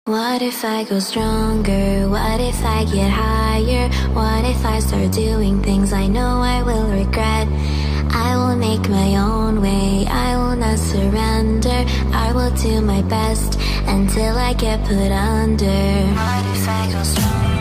What if I go stronger? What if I get higher? What if I start doing things I know I will regret? I will make my own way, I will not surrender. I will do my best until I get put under. What if I go stronger?